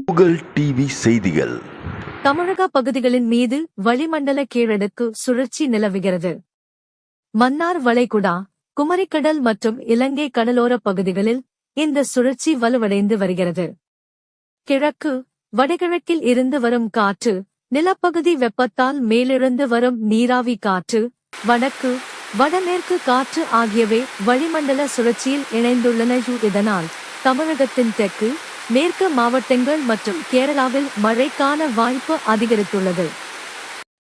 Google TV செய்திகள். தமிழக பகுதிகளின் மீது வளிமண்டல கீழடுக்கு சுழற்சி நிலவுகிறது. மன்னார் வளைகுடா, குமரிக்கடல் மற்றும் இலங்கை கடலோர பகுதிகளில் இந்த சுழற்சி வலுவடைந்து வருகிறது. கிழக்கு, வடகிழக்கில் இருந்து வரும் காற்று, நிலப்பகுதி வெப்பத்தால் மேலெழுந்து வரும் நீராவி காற்று, வடக்கு, வடமேற்கு காற்று ஆகியவை வளிமண்டல சுழற்சியில் இணைந்துள்ளன. இதனால் தமிழகத்தின் தெற்கு, மேற்கு மாவட்டங்கள் மற்றும் கேரளாவில் மழைக்கான வாய்ப்பு அதிகரித்துள்ளது.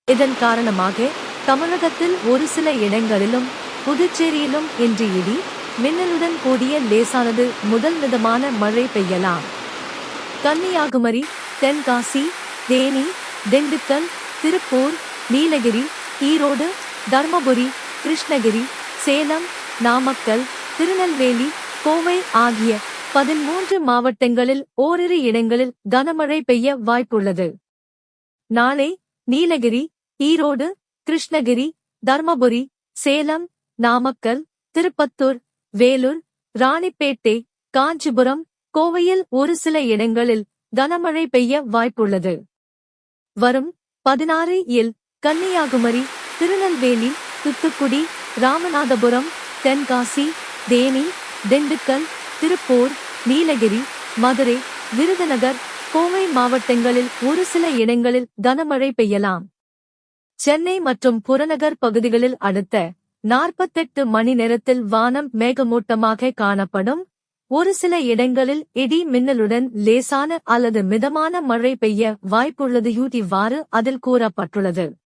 இதன் காரணமாக தமிழகத்தில் ஒரு சில இடங்களிலும் புதுச்சேரியிலும் இன்று இடி, மின்னலுடன் கூடிய லேசானது முதல் மிதமான மழை பெய்யலாம். கன்னியாகுமரி, தென்காசி, தேனி, திண்டுக்கல், திருப்பூர், நீலகிரி, ஈரோடு, தர்மபுரி, கிருஷ்ணகிரி, சேலம், நாமக்கல், திருநெல்வேலி, கோவை ஆகிய 13 மாவட்டங்களில் ஓரிரு இடங்களில் கனமழை பெய்ய வாய்ப்புள்ளது. நாளை நீலகிரி, ஈரோடு, கிருஷ்ணகிரி, தர்மபுரி, சேலம், நாமக்கல், திருப்பத்தூர், வேலூர், ராணிப்பேட்டை, காஞ்சிபுரம், கோவையில் ஒரு சில இடங்களில் கனமழை பெய்ய வாய்ப்புள்ளது. வரும் 16 கன்னியாகுமரி, திருநெல்வேலி, தூத்துக்குடி, ராமநாதபுரம், தென்காசி, தேனி, திண்டுக்கல், திருப்பூர், நீலகிரி, மதுரை, விருதுநகர், கோவை மாவட்டங்களில் ஒரு சில இடங்களில் கனமழை பெய்யலாம். சென்னை மற்றும் புறநகர் பகுதிகளில் அடுத்த 48 மணி நேரத்தில் வானம் மேகமூட்டமாக காணப்படும். ஒரு சில இடங்களில் இடி மின்னலுடன் லேசான அல்லது மிதமான மழை பெய்ய வாய்ப்புள்ளது. இவ்வாறு அதில் கூறப்பட்டுள்ளது.